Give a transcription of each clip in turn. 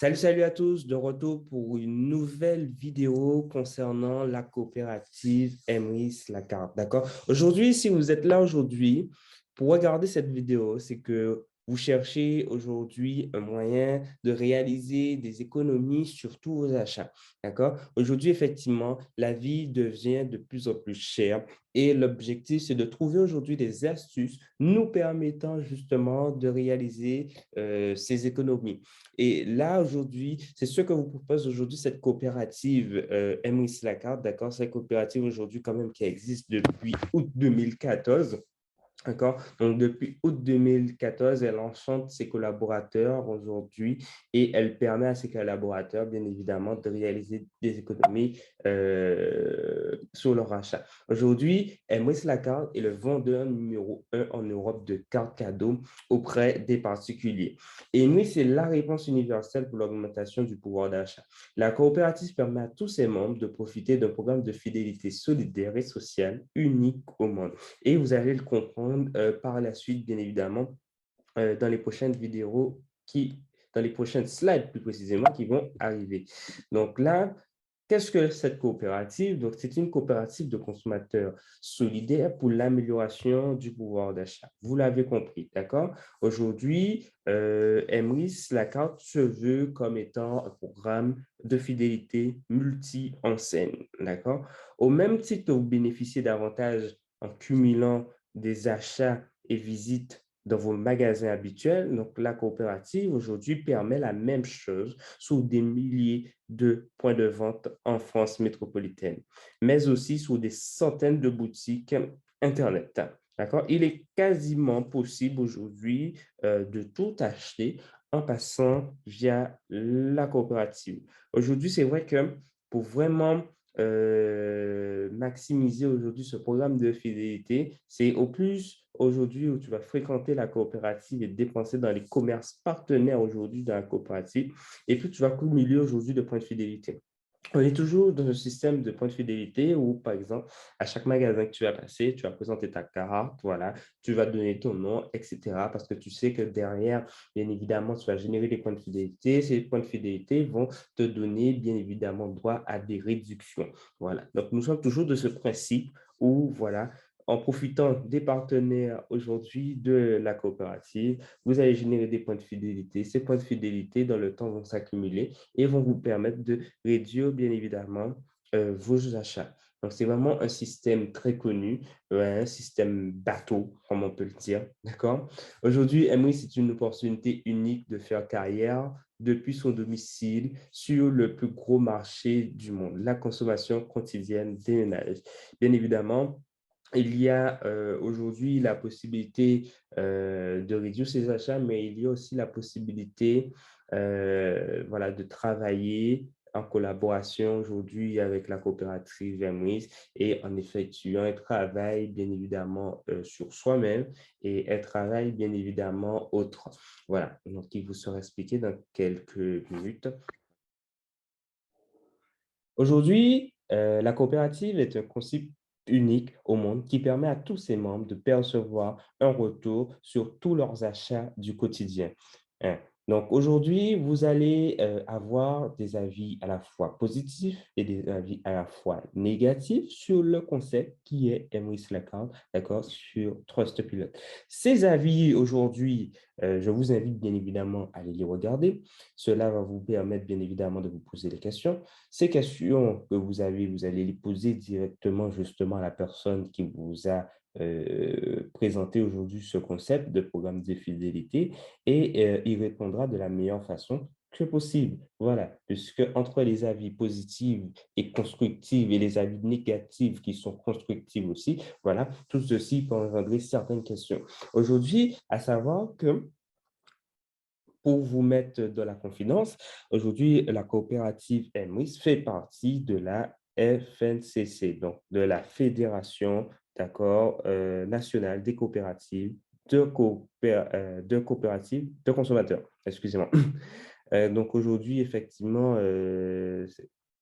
Salut à tous, de retour pour une nouvelle vidéo concernant la coopérative Emrys Lacarte. D'accord? Aujourd'hui, si vous êtes là aujourd'hui pour regarder cette vidéo, c'est que vous cherchez aujourd'hui un moyen de réaliser des économies sur tous vos achats. D'accord? Aujourd'hui, effectivement, la vie devient de plus en plus chère et l'objectif, c'est de trouver aujourd'hui des astuces nous permettant justement de réaliser ces économies. Et là, aujourd'hui, c'est ce que vous propose aujourd'hui, cette coopérative Emrys Lacarte, d'accord? Cette coopérative aujourd'hui quand même qui existe depuis août 2014. D'accord? Donc, depuis août 2014, elle enchante ses collaborateurs aujourd'hui et elle permet à ses collaborateurs, bien évidemment, de réaliser des économies sur leur achat. Aujourd'hui, Emrys Lacarte est le vendeur numéro un en Europe de cartes cadeaux auprès des particuliers. Et Emrys, c'est la réponse universelle pour l'augmentation du pouvoir d'achat. La coopérative permet à tous ses membres de profiter d'un programme de fidélité solidaire et sociale unique au monde. Et vous allez le comprendre par la suite, bien évidemment, dans les prochaines vidéos dans les prochaines slides plus précisément, qui vont arriver. Donc là, qu'est-ce que cette coopérative? Donc, c'est une coopérative de consommateurs solidaires pour l'amélioration du pouvoir d'achat. Vous l'avez compris, d'accord? Aujourd'hui, Emrys Lacarte se veut comme étant un programme de fidélité multi-enseigne, d'accord? Au même titre que vous bénéficiez davantage en cumulant des achats et visites dans vos magasins habituels. Donc, la coopérative aujourd'hui permet la même chose sur des milliers de points de vente en France métropolitaine, mais aussi sur des centaines de boutiques Internet. D'accord? Il est quasiment possible aujourd'hui de tout acheter en passant via la coopérative. Aujourd'hui, c'est vrai que pour vraiment maximiser aujourd'hui ce programme de fidélité, c'est au plus aujourd'hui où tu vas fréquenter la coopérative et dépenser dans les commerces partenaires aujourd'hui de la coopérative, et puis tu vas cumuler aujourd'hui de points de fidélité. On est toujours dans un système de points de fidélité où, par exemple, à chaque magasin que tu vas passer, tu vas présenter ta carte, voilà, tu vas donner ton nom, etc. Parce que tu sais que derrière, bien évidemment, tu vas générer des points de fidélité. Ces points de fidélité vont te donner, bien évidemment, droit à des réductions. Voilà. Donc, nous sommes toujours de ce principe où, voilà, en profitant des partenaires aujourd'hui de la coopérative, vous allez générer des points de fidélité. Ces points de fidélité, dans le temps, vont s'accumuler et vont vous permettre de réduire, bien évidemment, vos achats. Donc, c'est vraiment un système très connu, un système bateau, comme on peut le dire. D'accord? Aujourd'hui, Emery, c'est une opportunité unique de faire carrière depuis son domicile sur le plus gros marché du monde, la consommation quotidienne des ménages. Bien évidemment, il y a aujourd'hui la possibilité de réduire ses achats, mais il y a aussi la possibilité voilà, de travailler en collaboration aujourd'hui avec la coopérative Emrys et en effectuant un travail bien évidemment sur soi-même et un travail bien évidemment autre. Voilà, donc il vous sera expliqué dans quelques minutes. Aujourd'hui, la coopérative est un concept unique au monde qui permet à tous ses membres de percevoir un retour sur tous leurs achats du quotidien. Hein. Donc aujourd'hui, vous allez avoir des avis à la fois positifs et des avis à la fois négatifs sur le concept qui est Emrys Lacarte, d'accord, sur Trustpilot. Ces avis aujourd'hui, je vous invite bien évidemment à aller les regarder. Cela va vous permettre bien évidemment de vous poser des questions. Ces questions que vous avez, vous allez les poser directement justement à la personne qui vous a présenté aujourd'hui ce concept de programme de fidélité et il répondra de la meilleure façon que possible. Voilà, puisque entre les avis positifs et constructifs et les avis négatifs qui sont constructifs aussi, voilà, tout ceci peut engendrer certaines questions. Aujourd'hui, à savoir que pour vous mettre de la confidence, aujourd'hui, la coopérative Emrys fait partie de la FNCC, donc de la Fédération d'accord, nationale des coopératives de coopératives de consommateurs. Excusez-moi. Donc aujourd'hui, effectivement,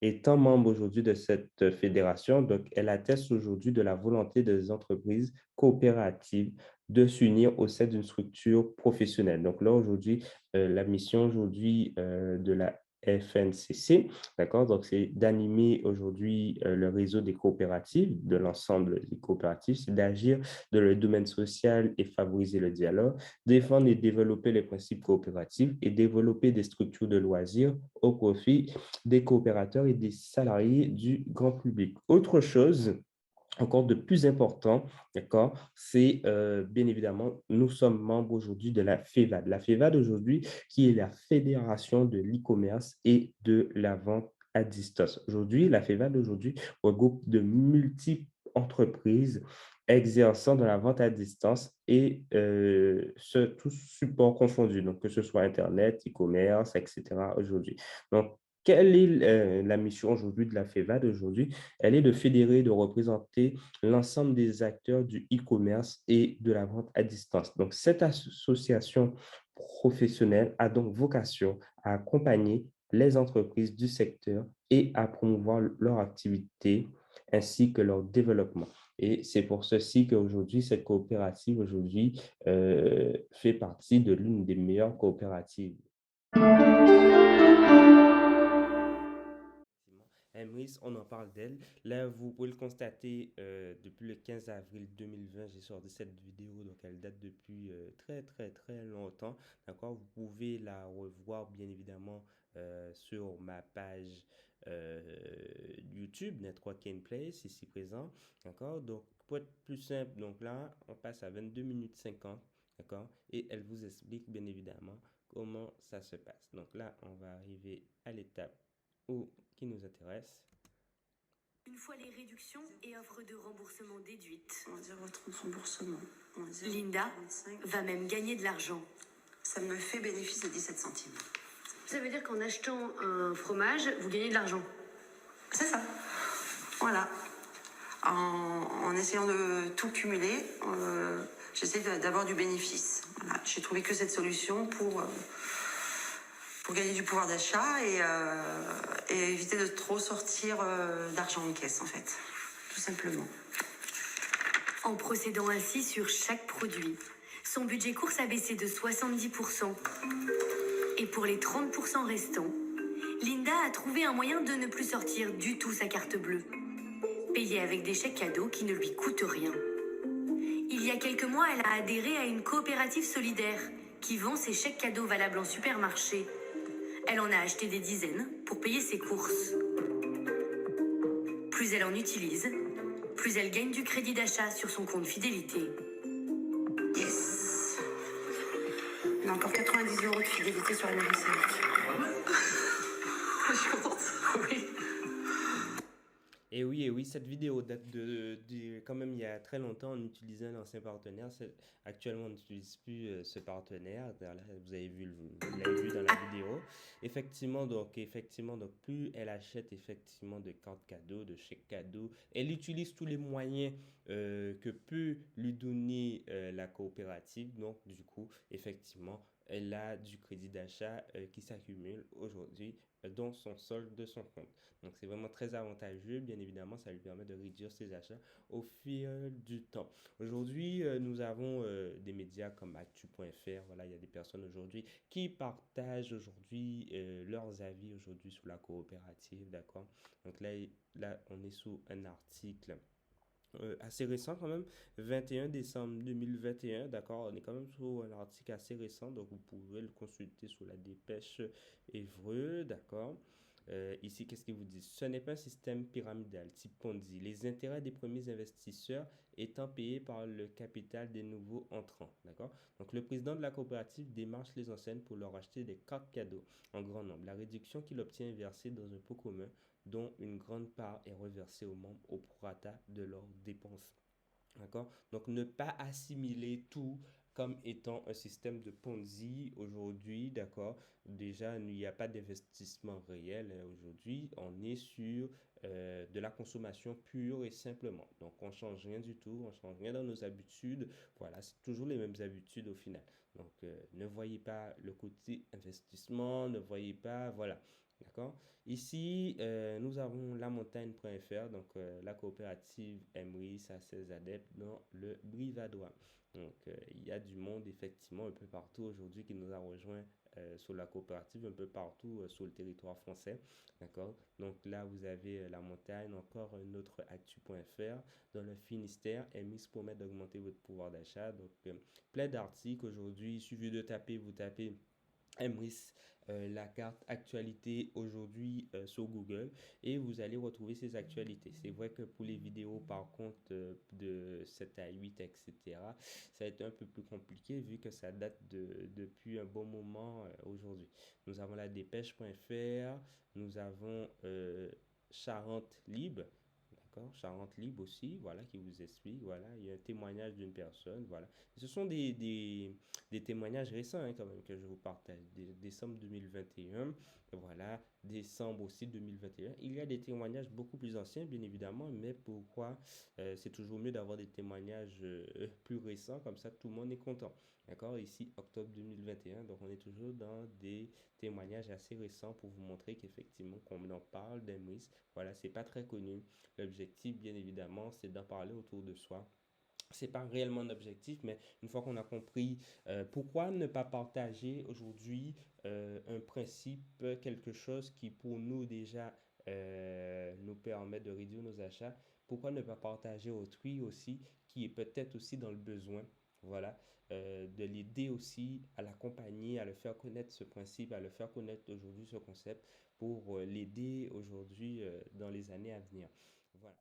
étant membre aujourd'hui de cette fédération, donc elle atteste aujourd'hui de la volonté des entreprises coopératives de s'unir au sein d'une structure professionnelle. Donc là, aujourd'hui, la mission aujourd'hui de la FNCC, d'accord? Donc, c'est d'animer aujourd'hui le réseau des coopératives, de l'ensemble des coopératives, c'est d'agir dans le domaine social et favoriser le dialogue, défendre et développer les principes coopératifs et développer des structures de loisirs au profit des coopérateurs et des salariés du grand public. Autre chose, encore de plus important, d'accord, c'est bien évidemment, nous sommes membres aujourd'hui de la FEVAD. La FEVAD aujourd'hui, qui est la Fédération de l'e-commerce et de la vente à distance. Aujourd'hui, la FEVAD aujourd'hui regroupe de multiples entreprises exerçant dans la vente à distance et tous supports confondus, donc que ce soit Internet, e-commerce, etc. aujourd'hui. Donc, quelle est la mission aujourd'hui de la FEVAD aujourd'hui? Elle est de fédérer, de représenter l'ensemble des acteurs du e-commerce et de la vente à distance. Donc, cette association professionnelle a donc vocation à accompagner les entreprises du secteur et à promouvoir leur activité ainsi que leur développement. Et c'est pour ceci qu'aujourd'hui, cette coopérative aujourd'hui fait partie de l'une des meilleures coopératives. Emrys, on en parle d'elle. Là, vous pouvez le constater, depuis le 15 avril 2020, j'ai sorti cette vidéo, donc elle date depuis très, très, très longtemps. D'accord? Vous pouvez la revoir, bien évidemment, sur ma page YouTube, Network and Place, ici présent. D'accord? Donc, pour être plus simple, donc là, on passe à 22 minutes 50. D'accord? Et elle vous explique, bien évidemment, comment ça se passe. Donc là, on va arriver à l'étape qui nous intéresse. Une fois les réductions et offres de remboursement déduites, on va dire votre remboursement. Linda va même gagner de l'argent. Ça me fait bénéfice de 17 centimes. Ça veut dire qu'en achetant un fromage, vous gagnez de l'argent. C'est ça. Voilà. En essayant de tout cumuler, j'essaie d'avoir du bénéfice. Voilà. J'ai trouvé que cette solution pour gagner du pouvoir d'achat et éviter de trop sortir d'argent en caisse, en fait. Tout simplement. En procédant ainsi sur chaque produit, son budget course a baissé de 70%. Et pour les 30% restants, Linda a trouvé un moyen de ne plus sortir du tout sa carte bleue. Payer avec des chèques cadeaux qui ne lui coûtent rien. Il y a quelques mois, elle a adhéré à une coopérative solidaire qui vend ses chèques cadeaux valables en supermarché. Elle en a acheté des dizaines pour payer ses courses. Plus elle en utilise, plus elle gagne du crédit d'achat sur son compte fidélité. Yes. On a encore 90 € de fidélité sur la mairie civique. Je suis contente. Oui. Et oui, cette vidéo date quand même il y a très longtemps. On utilisait un ancien partenaire. Actuellement, on n'utilise plus ce partenaire. Là, vous l'avez vu dans la vidéo. Effectivement, donc plus elle achète effectivement de cartes cadeaux, de chèques cadeaux, elle utilise tous les moyens que peut lui donner la coopérative. Donc, du coup, effectivement, elle a du crédit d'achat qui s'accumule aujourd'hui dans son solde de son compte. Donc, c'est vraiment très avantageux. Bien évidemment, ça lui permet de réduire ses achats au fil du temps. Aujourd'hui, nous avons des médias comme actu.fr. Voilà, il y a des personnes aujourd'hui qui partagent aujourd'hui leurs avis aujourd'hui sur la coopérative, d'accord? Donc là, on est sous un article assez récent quand même, 21 décembre 2021, d'accord, on est quand même sur un article assez récent, donc vous pouvez le consulter sur la dépêche Évreux, d'accord. Ici, qu'est-ce qu'il vous dit? Ce n'est pas un système pyramidal type Ponzi. Les intérêts des premiers investisseurs étant payés par le capital des nouveaux entrants. D'accord? Donc, le président de la coopérative démarche les enseignes pour leur acheter des cartes cadeaux en grand nombre. La réduction qu'il obtient est versée dans un pot commun dont une grande part est reversée aux membres au prorata de leurs dépenses. D'accord? Donc, ne pas assimiler tout comme étant un système de Ponzi aujourd'hui, d'accord? Déjà, il n'y a pas d'investissement réel aujourd'hui. On est sur de la consommation pure et simplement. Donc, on ne change rien du tout, on ne change rien dans nos habitudes. Voilà, c'est toujours les mêmes habitudes au final. Donc, ne voyez pas le côté investissement, ne voyez pas, voilà. D'accord? Ici, nous avons lamontagne.fr, donc la coopérative Emery a ses adeptes dans le Brivadois. Donc, il y a du monde effectivement un peu partout aujourd'hui qui nous a rejoints sur la coopérative, un peu partout sur le territoire français. D'accord? Donc là, vous avez la montagne, encore un autre actu.fr. Dans le Finistère, Emery promet d'augmenter votre pouvoir d'achat. Donc, plein d'articles aujourd'hui. Il suffit de taper, vous tapez Emrys, la carte actualité aujourd'hui sur Google et vous allez retrouver ces actualités. C'est vrai que pour les vidéos, par contre, de 7 à 8, etc., ça a été un peu plus compliqué vu que ça date depuis un bon moment aujourd'hui. Nous avons la dépêche.fr, nous avons Charente Libre. D'accord? Charente Libre aussi, voilà, qui vous explique, voilà, il y a un témoignage d'une personne, voilà. Ce sont des témoignages récents hein, quand même que je vous partage. Décembre 2021, voilà, décembre aussi 2021. Il y a des témoignages beaucoup plus anciens, bien évidemment, mais pourquoi c'est toujours mieux d'avoir des témoignages plus récents, comme ça tout le monde est content. D'accord? Ici, octobre 2021, donc on est toujours dans des témoignages assez récents pour vous montrer qu'effectivement, qu'on en parle d'Emrys, voilà, c'est pas très connu. L'objectif, bien évidemment, c'est d'en parler autour de soi. C'est pas réellement un objectif, mais une fois qu'on a compris pourquoi ne pas partager aujourd'hui un principe, quelque chose qui pour nous déjà nous permet de réduire nos achats, pourquoi ne pas partager autrui aussi qui est peut-être aussi dans le besoin, voilà, de l'aider aussi à l'accompagner, à le faire connaître ce principe, à le faire connaître aujourd'hui ce concept pour l'aider aujourd'hui dans les années à venir. Voilà.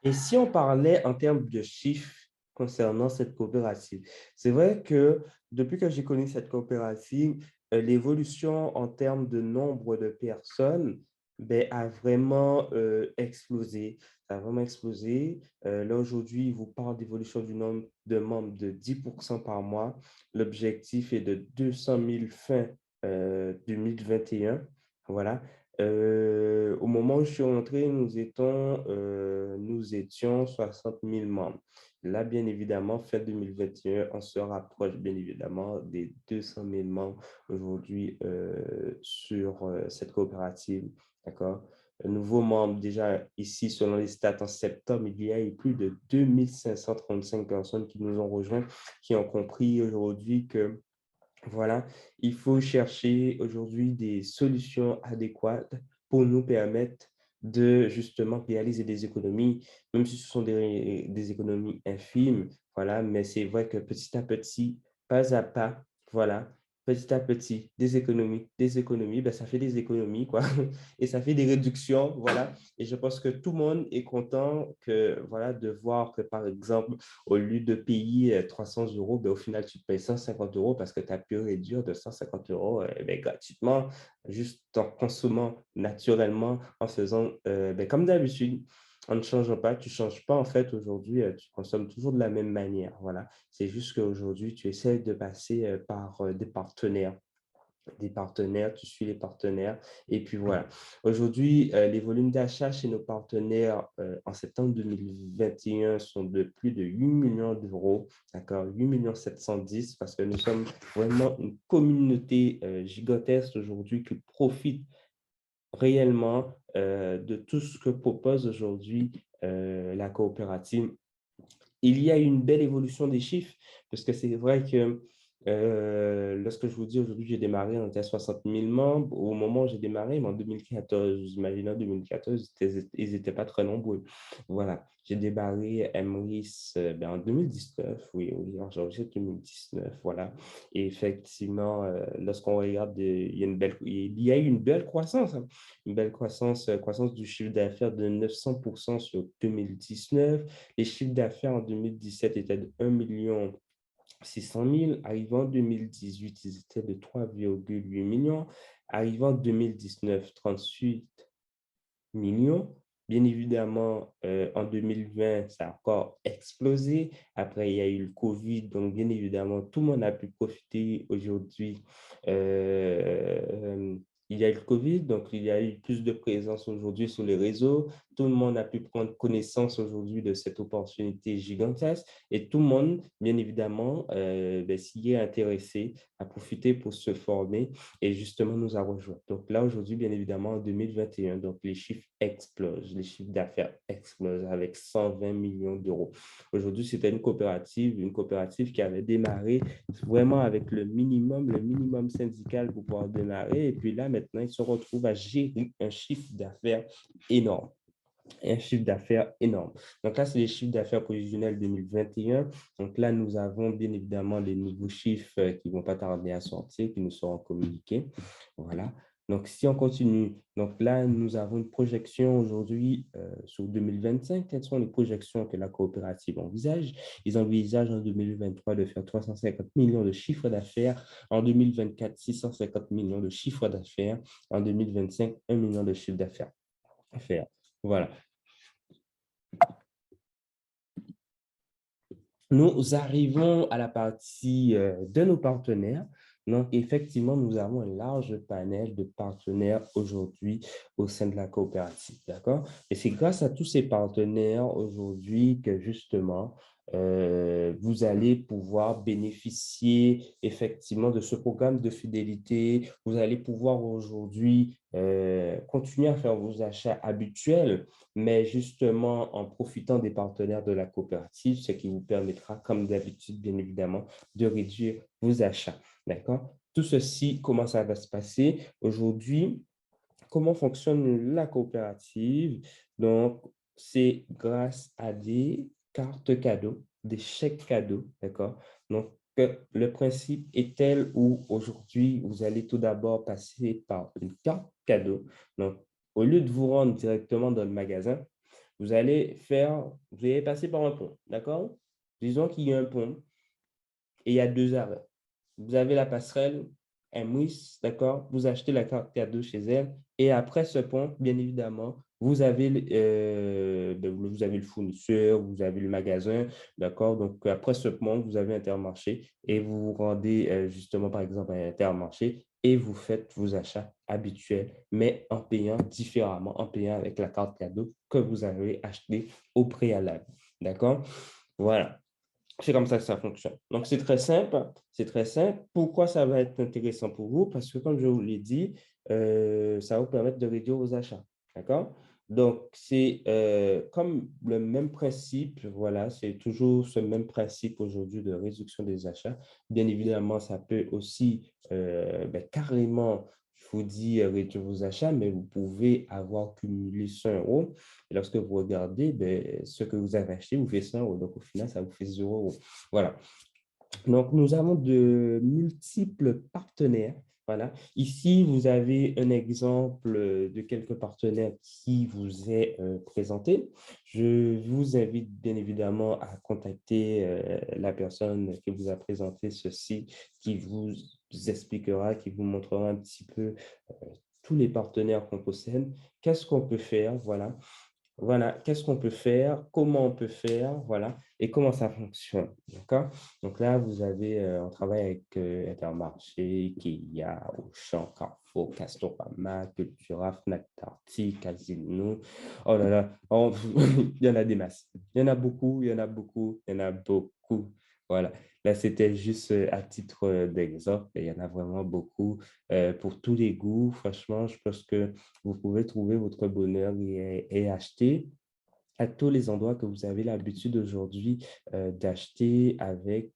Et si on parlait en termes de chiffres concernant cette coopérative, c'est vrai que depuis que j'ai connu cette coopérative, l'évolution en termes de nombre de personnes ben, a vraiment explosé. Ça a vraiment explosé. Là, aujourd'hui, il vous parle d'évolution du nombre de membres de 10% par mois. L'objectif est de 200 000 fin 2021. Voilà. Au moment où je suis rentré, nous étions 60 000 membres. Là, bien évidemment, fin 2021, on se rapproche bien évidemment des 200 000 membres aujourd'hui sur cette coopérative. D'accord? Nouveaux membres, déjà ici, selon les stats en septembre, il y a eu plus de 2535 personnes qui nous ont rejoints, qui ont compris aujourd'hui que voilà, il faut chercher aujourd'hui des solutions adéquates pour nous permettre de justement réaliser des économies, même si ce sont des économies infimes, voilà, mais c'est vrai que petit à petit, pas à pas, voilà, petit à petit, des économies, ben ça fait des économies, quoi, et ça fait des réductions, voilà, et je pense que tout le monde est content que, voilà, de voir que, par exemple, au lieu de payer 300 euros, ben, au final, tu te payes 150 euros parce que tu as pu réduire de 150 euros ben, gratuitement, juste en consommant naturellement, en faisant ben, comme d'habitude. En ne changeant pas, tu ne changes pas en fait aujourd'hui, tu consommes toujours de la même manière. Voilà. C'est juste qu'aujourd'hui, tu essaies de passer par des partenaires, tu suis les partenaires. Et puis voilà. Aujourd'hui, les volumes d'achat chez nos partenaires en septembre 2021 sont de plus de 8 millions d'euros, d'accord, 8 millions 710 parce que nous sommes vraiment une communauté gigantesque aujourd'hui qui profite réellement de tout ce que propose aujourd'hui la coopérative. Il y a une belle évolution des chiffres, parce que c'est vrai que lorsque je vous dis aujourd'hui, j'ai démarré, on était à 60 000 membres. Au moment où j'ai démarré, mais en 2014, imaginez en 2014, ils n'étaient pas très nombreux. Voilà, j'ai démarré Emrys ben, en 2019, oui, oui, en janvier 2019, voilà. Et effectivement, lorsqu'on regarde, il y a eu une belle croissance, hein. Une belle croissance, croissance du chiffre d'affaires de 900% sur 2019. Les chiffres d'affaires en 2017 étaient de 1 million 600 000. Arrivant en 2018, ils étaient de 3,8 millions. Arrivant en 2019, 38 millions. Bien évidemment, en 2020, ça a encore explosé. Après, il y a eu le COVID. Donc, bien évidemment, tout le monde a pu profiter aujourd'hui il y a eu le COVID, donc il y a eu plus de présence aujourd'hui sur les réseaux. Tout le monde a pu prendre connaissance aujourd'hui de cette opportunité gigantesque et tout le monde, bien évidemment, s'y est intéressé, a profité pour se former et justement nous a rejoints. Donc là, aujourd'hui, bien évidemment, en 2021, donc les chiffres explosent, les chiffres d'affaires explosent avec 120 millions d'euros. Aujourd'hui, c'était une coopérative qui avait démarré vraiment avec le minimum syndical pour pouvoir démarrer. Et puis là, maintenant, ils se retrouvent à gérer un chiffre d'affaires énorme. Un chiffre d'affaires énorme. Donc là, c'est les chiffres d'affaires prévisionnels 2021. Donc là, nous avons bien évidemment les nouveaux chiffres qui ne vont pas tarder à sortir, qui nous seront communiqués. Voilà. Donc, si on continue, donc là, nous avons une projection aujourd'hui sur 2025. Quelles sont les projections que la coopérative envisage? Ils envisagent en 2023 de faire 350 millions de chiffres d'affaires, en 2024, 650 millions de chiffres d'affaires, en 2025, 1 million de chiffres d'affaires. Voilà. Nous arrivons à la partie de nos partenaires. Donc, effectivement, nous avons un large panel de partenaires aujourd'hui au sein de la coopérative, d'accord? Et c'est grâce à tous ces partenaires aujourd'hui que justement, vous allez pouvoir bénéficier effectivement de ce programme de fidélité. Vous allez pouvoir aujourd'hui continuer à faire vos achats habituels, mais justement en profitant des partenaires de la coopérative, ce qui vous permettra, comme d'habitude, bien évidemment, de réduire vos achats. D'accord? Tout ceci, comment ça va se passer? Aujourd'hui, comment fonctionne la coopérative? Donc, c'est grâce à des cartes cadeaux, des chèques cadeaux, d'accord? Donc, le principe est tel où aujourd'hui, vous allez tout d'abord passer par une carte cadeau. Donc, au lieu de vous rendre directement dans le magasin, vous allez passer par un pont, d'accord? Disons qu'il y a un pont et il y a deux arrêts. Vous avez la passerelle MWIS, d'accord? Vous achetez la carte cadeau chez elle et après ce pont, bien évidemment, vous avez le fournisseur, vous avez le magasin, d'accord? Donc, après ce pont, vous avez Intermarché et vous vous rendez justement, par exemple, à Intermarché et vous faites vos achats habituels, mais en payant différemment, en payant avec la carte cadeau que vous avez acheté au préalable, d'accord? Voilà. C'est comme ça que ça fonctionne. Donc, c'est très simple. C'est très simple. Pourquoi ça va être intéressant pour vous? Parce que, comme je vous l'ai dit, ça va vous permettre de réduire vos achats. D'accord? Donc, c'est comme le même principe. Voilà, c'est toujours ce même principe aujourd'hui de réduction des achats. Bien évidemment, ça peut aussi carrément, je vous dis, réduire vos achats, mais vous pouvez avoir cumulé 100 euros. Et lorsque vous regardez, ce que vous avez acheté vous fait 100 euros. Donc, au final, ça vous fait 0 euros. Voilà. Donc, nous avons de multiples partenaires. Voilà. Ici, vous avez un exemple de quelques partenaires qui vous est présenté. Je vous invite bien évidemment à contacter la personne qui vous a présenté ceci, qui vous expliquera, qui vous montrera un petit peu tous les partenaires qu'on possède. Qu'est-ce qu'on peut faire? Voilà. Voilà, qu'est-ce qu'on peut faire, comment on peut faire, voilà, et comment ça fonctionne, d'accord? Donc là, vous avez, on travaille avec Intermarché, Ikea, Auchan, Carrefour, Castorama, Cultura, Fnac Darty, Casino. Oh là là, il y en a des masses. Il y en a beaucoup, il y en a beaucoup, il y en a beaucoup. Voilà, là, c'était juste à titre d'exemple, il y en a vraiment beaucoup pour tous les goûts. Franchement, je pense que vous pouvez trouver votre bonheur et acheter à tous les endroits que vous avez l'habitude aujourd'hui d'acheter avec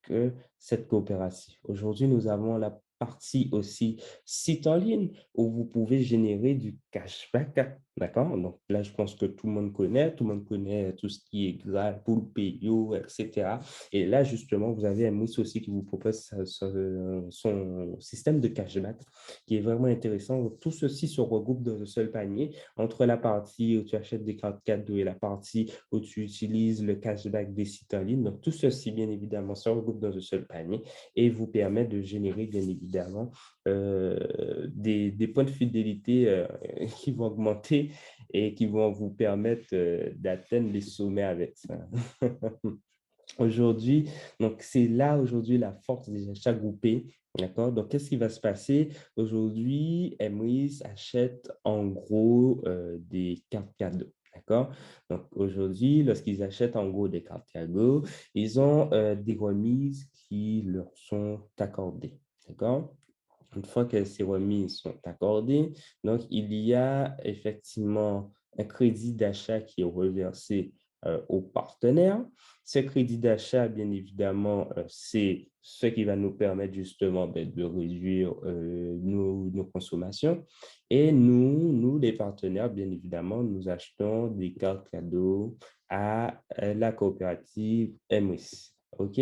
cette coopérative. Aujourd'hui, nous avons la partie aussi site en ligne où vous pouvez générer du cashback, d'accord? Donc là, je pense que tout le monde connaît tout ce qui est Graal, Pool Payo, etc. Et là, justement, vous avez un Mousse aussi qui vous propose son système de cashback qui est vraiment intéressant. Tout ceci se regroupe dans un seul panier entre la partie où tu achètes des cartes cadeaux et la partie où tu utilises le cashback des sites en ligne. Donc, tout ceci, bien évidemment, se regroupe dans un seul panier et vous permet de générer, bien évidemment, des points de fidélité qui vont augmenter et qui vont vous permettre d'atteindre les sommets avec ça. Aujourd'hui, donc c'est là aujourd'hui la force des achats groupés. D'accord? Donc, qu'est-ce qui va se passer? Aujourd'hui, Emrys achète en gros des cartes cadeaux. D'accord? Donc, aujourd'hui, lorsqu'ils achètent en gros des cartes cadeaux, ils ont des remises qui leur sont accordées. D'accord? Une fois que ces remises sont accordées, donc il y a effectivement un crédit d'achat qui est reversé aux partenaires. Ce crédit d'achat, bien évidemment, c'est ce qui va nous permettre justement de réduire nos consommations. Et nous, les partenaires, bien évidemment, nous achetons des cartes cadeaux à la coopérative Emrys. OK?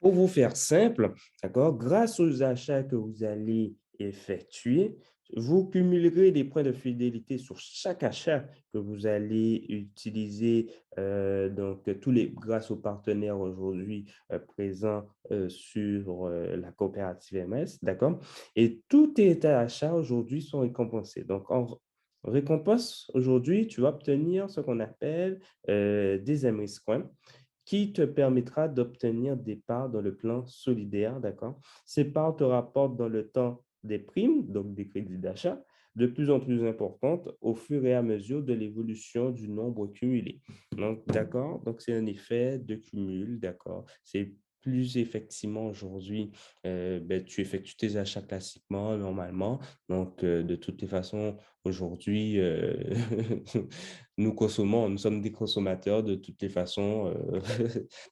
Pour vous faire simple, d'accord, grâce aux achats que vous allez effectuer, vous cumulerez des points de fidélité sur chaque achat que vous allez utiliser. Donc, grâce aux partenaires aujourd'hui présents sur la coopérative MS, d'accord? Et tous tes achats aujourd'hui sont récompensés. Donc, en récompense, aujourd'hui, tu vas obtenir ce qu'on appelle des MS Coins qui te permettra d'obtenir des parts dans le plan solidaire, d'accord? Ces parts te rapportent dans le temps des primes, donc des crédits d'achat, de plus en plus importantes au fur et à mesure de l'évolution du nombre cumulé. Donc, d'accord? Donc, c'est un effet de cumul, d'accord? C'est plus effectivement aujourd'hui, tu effectues tes achats classiquement, normalement. Donc, de toutes les façons, aujourd'hui, nous consommons, nous sommes des consommateurs de toutes les façons.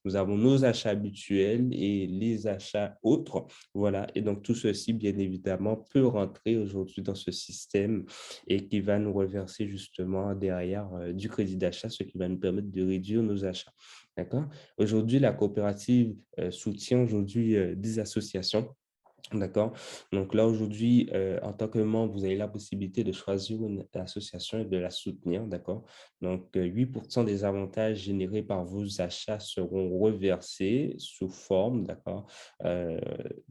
Nous avons nos achats habituels et les achats autres. Voilà. Et donc, tout ceci, bien évidemment, peut rentrer aujourd'hui dans ce système et qui va nous reverser justement derrière du crédit d'achat, ce qui va nous permettre de réduire nos achats. D'accord? Aujourd'hui, la coopérative soutient aujourd'hui des associations. D'accord. Donc là, aujourd'hui, en tant que membre, vous avez la possibilité de choisir une association et de la soutenir. D'accord. Donc, 8% des avantages générés par vos achats seront reversés sous forme, d'accord. Euh,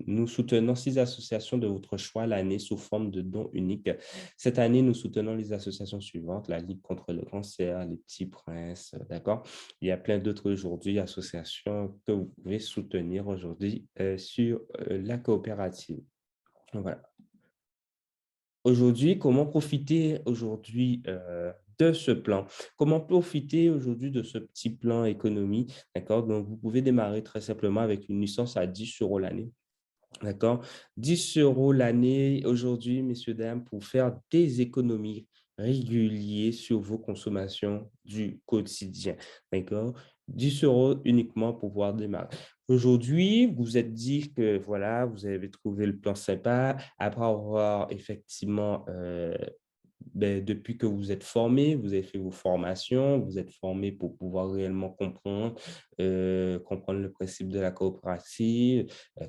Nous soutenons 6 associations de votre choix l'année sous forme de dons uniques. Cette année, nous soutenons les associations suivantes: la Ligue contre le cancer, les Petits Princes, d'accord. Il y a plein d'autres aujourd'hui associations que vous pouvez soutenir aujourd'hui sur la coopérative. Voilà. Aujourd'hui, comment profiter aujourd'hui de ce plan? Comment profiter aujourd'hui de ce petit plan économie? D'accord? Donc, vous pouvez démarrer très simplement avec une licence à 10 € l'année. D'accord? 10 € l'année aujourd'hui, messieurs, dames, pour faire des économies régulières sur vos consommations du quotidien. D'accord? 10 € uniquement pour pouvoir démarrer. Aujourd'hui, vous vous êtes dit que voilà, vous avez trouvé le plan sympa après avoir effectivement depuis que vous êtes formé, vous avez fait vos formations, vous êtes formé pour pouvoir réellement comprendre le principe de la coopérative,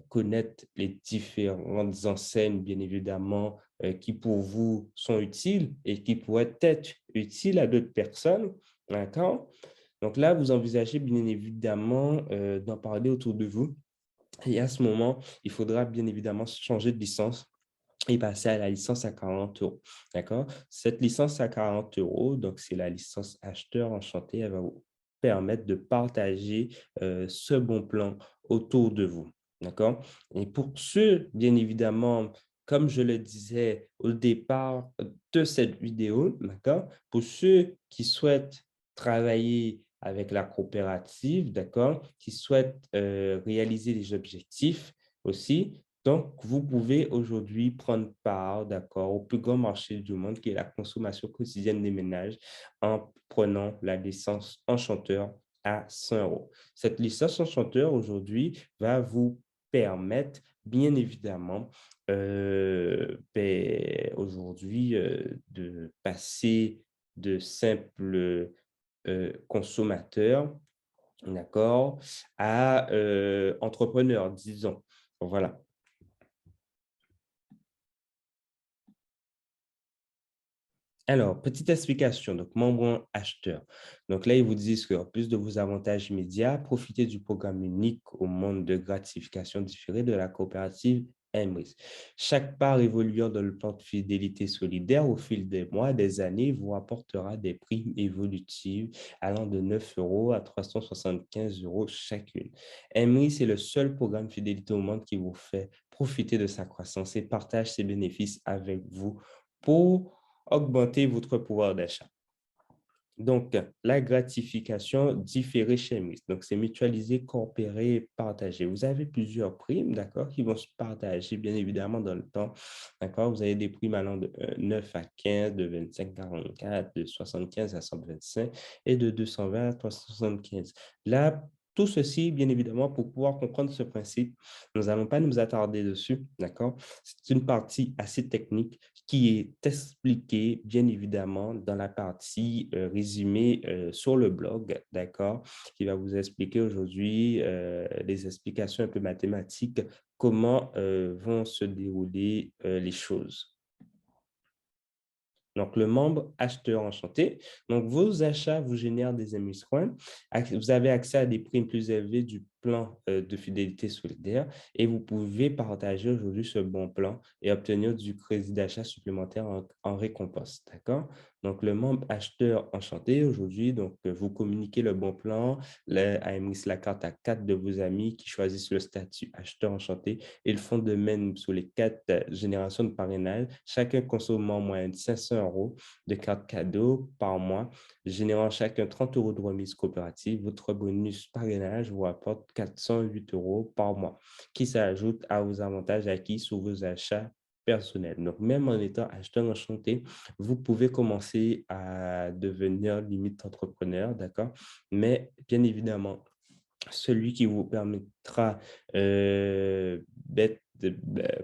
connaître les différentes enseignes, bien évidemment, qui pour vous sont utiles et qui pourraient être utiles à d'autres personnes. D'accord? Donc là, vous envisagez bien évidemment d'en parler autour de vous. Et à ce moment, il faudra bien évidemment changer de licence et passer à la licence à 40 €. D'accord? Cette licence à 40 €, donc c'est la licence acheteur enchanté, elle va vous permettre de partager ce bon plan autour de vous. D'accord? Et pour ceux, bien évidemment, comme je le disais au départ de cette vidéo, d'accord? Pour ceux qui souhaitent travailler avec la coopérative, d'accord? Qui souhaitent réaliser des objectifs aussi, donc, vous pouvez aujourd'hui prendre part, d'accord, au plus grand marché du monde qui est la consommation quotidienne des ménages en prenant la licence enchanteur à 100 €. Cette licence enchanteur aujourd'hui va vous permettre, bien évidemment, aujourd'hui de passer de simples consommateurs, d'accord, à entrepreneurs, disons. Voilà. Alors, petite explication, donc membre acheteur. Donc là, ils vous disent qu'en plus de vos avantages immédiats, profitez du programme unique au monde de gratification différée de la coopérative MRIS. Chaque part évoluant dans le plan de fidélité solidaire au fil des mois, des années, vous apportera des primes évolutives allant de 9 euros à 375 euros chacune. MRIS est le seul programme fidélité au monde qui vous fait profiter de sa croissance et partage ses bénéfices avec vous pour augmenter votre pouvoir d'achat. Donc, la gratification différée chez MRIS. Donc, c'est mutualiser, coopérer et partager. Vous avez plusieurs primes, d'accord, qui vont se partager, bien évidemment, dans le temps. D'accord? Vous avez des primes allant de 9 à 15, de 25 à 44, de 75 à 125 et de 220 à 375. Là, tout ceci, bien évidemment, pour pouvoir comprendre ce principe, nous n'allons pas nous attarder dessus, d'accord? C'est une partie assez technique qui est expliquée, bien évidemment, dans la partie résumée sur le blog, d'accord, qui va vous expliquer aujourd'hui les explications un peu mathématiques, comment vont se dérouler les choses. Donc, le membre acheteur enchanté. Donc, vos achats vous génèrent des émissions. Vous avez accès à des primes plus élevées du plan de fidélité solidaire et vous pouvez partager aujourd'hui ce bon plan et obtenir du crédit d'achat supplémentaire en récompense. D'accord? Donc, le membre acheteur enchanté aujourd'hui, donc vous communiquez le bon plan à Emrys la carte à 4 de vos amis qui choisissent le statut acheteur enchanté. Ils font de même sur les 4 générations de parrainage, chacun consommant en moyenne 500 euros de cartes cadeaux par mois, générant chacun 30 euros de remise coopérative. Votre bonus parrainage vous apporte 408 euros par mois, qui s'ajoute à vos avantages acquis sur vos achats personnels. Donc, même en étant acheteur enchanté, vous pouvez commencer à devenir limite entrepreneur, d'accord? Mais bien évidemment, celui qui vous permettra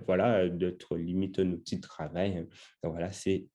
voilà, d'être limite un outil de travail, hein. Donc, voilà, c'est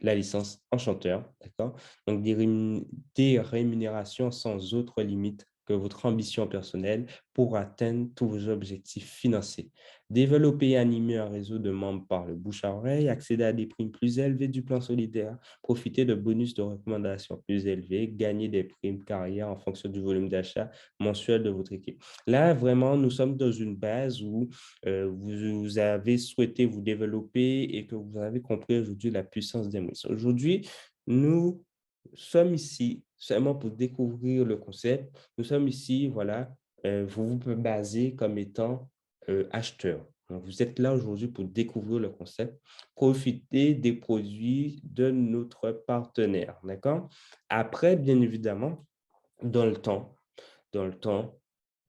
la licence enchanteur, d'accord? Donc, des rémunérations sans autre limite que votre ambition personnelle pour atteindre tous vos objectifs financiers. Développer et animer un réseau de membres par le bouche à oreille, accéder à des primes plus élevées du plan solidaire, profiter de bonus de recommandation plus élevés, gagner des primes carrière en fonction du volume d'achat mensuel de votre équipe. Là, vraiment, nous sommes dans une base où vous avez souhaité vous développer et que vous avez compris aujourd'hui la puissance des mots. Aujourd'hui, nous sommes ici seulement pour découvrir le concept. Nous sommes ici, voilà, vous vous pouvez baser comme étant acheteur. Donc, vous êtes là aujourd'hui pour découvrir le concept, profiter des produits de notre partenaire, d'accord? Après, bien évidemment, dans le temps, dans le temps,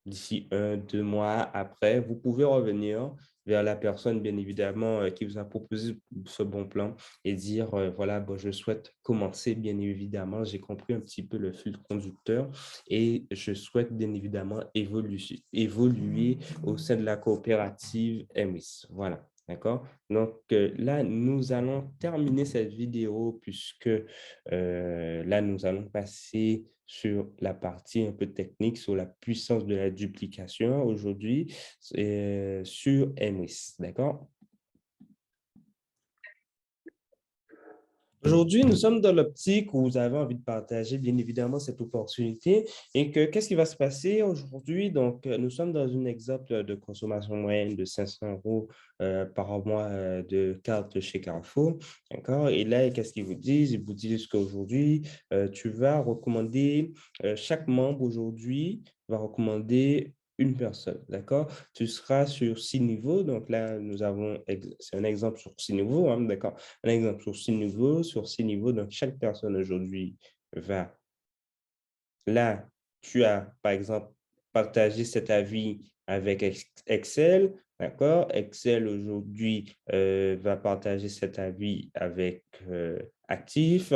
d'ici 1, 2 mois après, vous pouvez revenir vers la personne, bien évidemment, qui vous a proposé ce bon plan et dire, voilà, bon, je souhaite commencer, bien évidemment, j'ai compris un petit peu le fil conducteur et je souhaite, bien évidemment, évoluer au sein de la coopérative MWIS. Voilà. D'accord? Donc là, nous allons terminer cette vidéo puisque là, nous allons passer sur la partie un peu technique, sur la puissance de la duplication aujourd'hui sur MRIS. D'accord? Aujourd'hui, nous sommes dans l'optique où vous avez envie de partager, bien évidemment, cette opportunité. Et que qu'est-ce qui va se passer aujourd'hui? Donc, nous sommes dans un exemple de consommation moyenne de 500 euros par mois de carte chez Carrefour. D'accord? Et là, qu'est-ce qu'ils vous disent? Ils vous disent qu'aujourd'hui, tu vas recommander, chaque membre aujourd'hui va recommander une personne, d'accord? Tu seras sur 6 niveaux. Donc là, c'est un exemple sur 6 niveaux, hein, d'accord? Un exemple sur 6 niveaux, donc chaque personne aujourd'hui va, là, tu as, par exemple, partagé cet avis avec Excel, d'accord? Excel aujourd'hui va partager cet avis avec Actif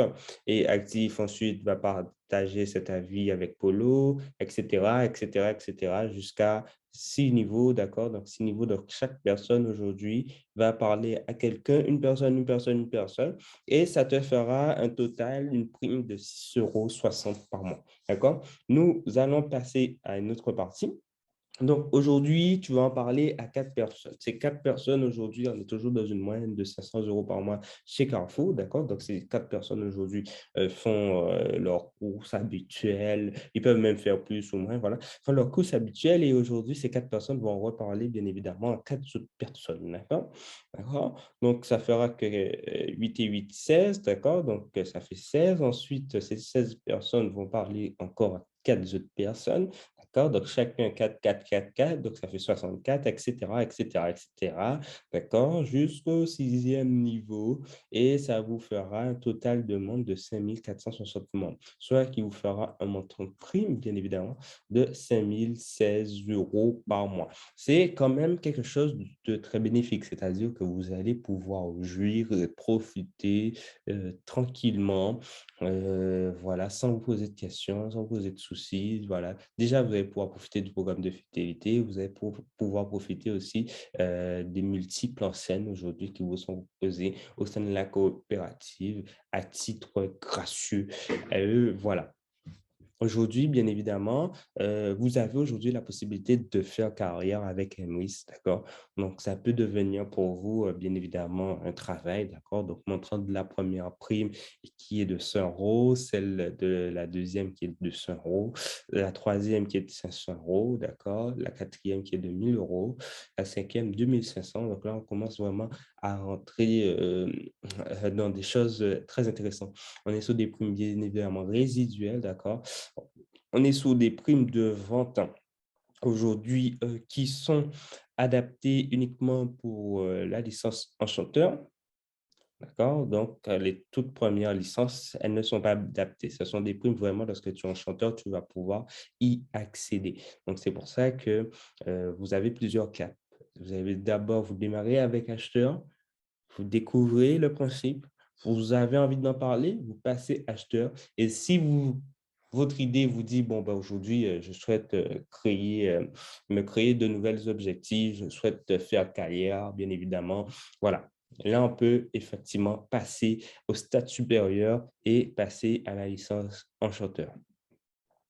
et Actif ensuite va partager cet avis avec Polo, etc., etc., etc., jusqu'à 6 niveaux, d'accord? Donc, 6 niveaux, donc chaque personne aujourd'hui va parler à quelqu'un, une personne, une personne, une personne, et ça te fera un total, une prime de 6,60 € par mois. D'accord? Nous allons passer à une autre partie Donc, aujourd'hui, tu vas en parler à 4 personnes. Ces 4 personnes, aujourd'hui, on est toujours dans une moyenne de 500 € par mois chez Carrefour, d'accord? Donc, ces 4 personnes, aujourd'hui, font leurs courses habituelles. Ils peuvent même faire plus ou moins, voilà. Font leurs courses habituelles et aujourd'hui, ces 4 personnes vont reparler, bien évidemment, à 4 autres personnes, d'accord? D'accord? Donc, ça fera que 8 et 8, 16, d'accord? Donc, ça fait 16. Ensuite, ces 16 personnes vont parler encore à 4 autres personnes. D'accord? Donc, chacun 4, 4, 4, 4. Donc, ça fait 64, etc., etc., etc. D'accord? Jusqu'au 6e niveau. Et ça vous fera un total de membres de 5 460 membres. Soit qui vous fera un montant de prime, bien évidemment, de 5 016 € par mois. C'est quand même quelque chose de très bénéfique. C'est-à-dire que vous allez pouvoir jouir et profiter tranquillement, voilà, sans vous poser de questions, sans vous poser de soucis. Voilà. Déjà, vous allez pouvoir profiter du programme de fidélité. Vous allez pouvoir profiter aussi des multiples enseignes aujourd'hui qui vous sont proposées au sein de la coopérative à titre gracieux. Voilà. Aujourd'hui, bien évidemment, vous avez aujourd'hui la possibilité de faire carrière avec MWIS, d'accord? Donc, ça peut devenir pour vous, bien évidemment, un travail, d'accord? Donc, montrant de la première prime qui est de 100 €, celle de la deuxième qui est de 100 €, la troisième qui est de 500 €, d'accord? La quatrième qui est de 1 000 €, la cinquième 2 500 €. Donc là, on commence vraiment à rentrer dans des choses très intéressantes. On est sur des primes bien évidemment résiduelles, d'accord? On est sur des primes de vente aujourd'hui qui sont adaptées uniquement pour la licence enchanteur. D'accord? Donc, les toutes premières licences, elles ne sont pas adaptées. Ce sont des primes vraiment lorsque tu es enchanteur, tu vas pouvoir y accéder. Donc, c'est pour ça que vous avez plusieurs caps. Vous avez d'abord, vous démarrez avec acheteur, vous découvrez le principe, vous avez envie d'en parler, vous passez acheteur. Et si votre idée vous dit, bon, ben, aujourd'hui, je souhaite me créer de nouvelles objectifs, je souhaite faire carrière, bien évidemment. Voilà. Là, on peut effectivement passer au stade supérieur et passer à la licence enchanteur.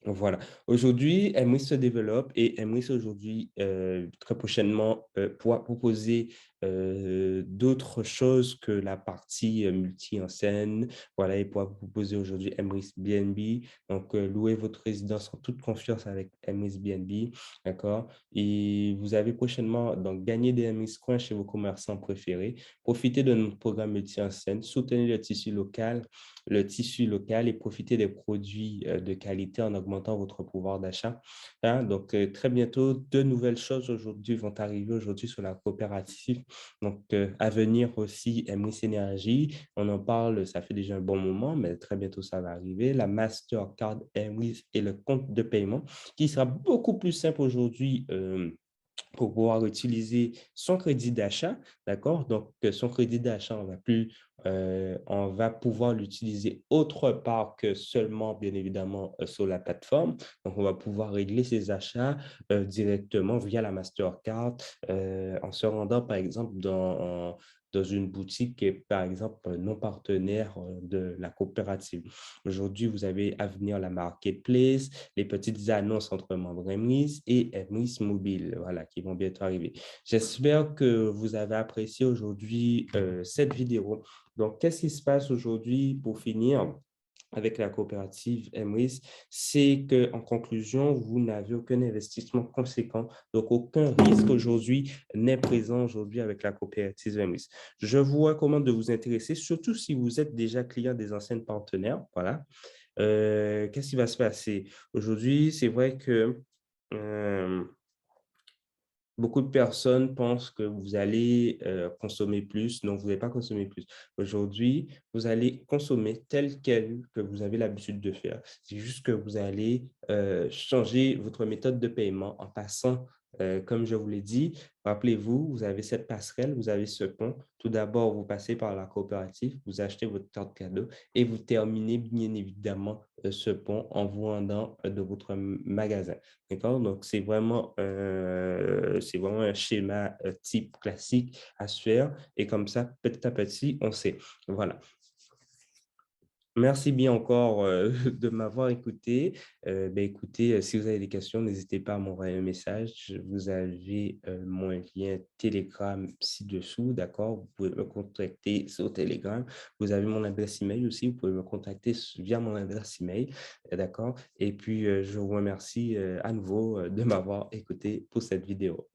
Voilà. Aujourd'hui, Emrys se développe et Emrys aujourd'hui, très prochainement, pourra proposer d'autres choses que la partie multi-enseigne. Voilà, il pourra vous proposer aujourd'hui Emrys BNB. Donc, louez votre résidence en toute confiance avec Emrys BNB. D'accord? Et vous avez prochainement donc gagné des Emrys Coins chez vos commerçants préférés. Profitez de notre programme multi-enseigne. Soutenez le tissu local et profiter des produits de qualité en augmentant votre pouvoir d'achat. Hein. Donc, très bientôt, de nouvelles choses aujourd'hui vont arriver aujourd'hui sur la coopérative. Donc, à venir aussi, Emrys Énergie, on en parle, ça fait déjà un bon moment, mais très bientôt, ça va arriver. La Mastercard Emrys et le compte de paiement qui sera beaucoup plus simple aujourd'hui pour pouvoir utiliser son crédit d'achat, d'accord? Donc, son crédit d'achat, on va pouvoir l'utiliser autre part que seulement, bien évidemment, sur la plateforme. Donc, on va pouvoir régler ses achats directement via la Mastercard en se rendant, par exemple, dans une boutique qui est, par exemple, non partenaire de la coopérative. Aujourd'hui, vous avez à venir la marketplace, les petites annonces entre membres Emrys et Emrys Mobile, voilà, qui vont bientôt arriver. J'espère que vous avez apprécié aujourd'hui cette vidéo. Donc, qu'est-ce qui se passe aujourd'hui pour finir avec la coopérative Emrys? C'est qu'en conclusion, vous n'avez aucun investissement conséquent, donc aucun risque aujourd'hui n'est présent aujourd'hui avec la coopérative Emrys. Je vous recommande de vous intéresser, surtout si vous êtes déjà client des anciennes partenaires. Voilà. Qu'est-ce qui va se passer? Aujourd'hui, c'est vrai que euh, beaucoup de personnes pensent que vous allez consommer plus. Non, vous n'allez pas consommer plus. Aujourd'hui, vous allez consommer tel quel que vous avez l'habitude de faire. C'est juste que vous allez changer votre méthode de paiement en passant, comme je vous l'ai dit, rappelez-vous, vous avez cette passerelle, vous avez ce pont. Tout d'abord, vous passez par la coopérative, vous achetez votre carte cadeau et vous terminez bien évidemment ce pont en vous rendant de votre magasin. D'accord? Donc, c'est vraiment un schéma type classique à se faire. Et comme ça, petit à petit, on sait. Voilà. Merci bien encore de m'avoir écouté. Écoutez, si vous avez des questions, n'hésitez pas à m'envoyer un message. Vous avez mon lien Telegram ci-dessous, d'accord? Vous pouvez me contacter sur Telegram. Vous avez mon adresse email aussi. Vous pouvez me contacter via mon adresse email, d'accord? Et puis, je vous remercie à nouveau de m'avoir écouté pour cette vidéo.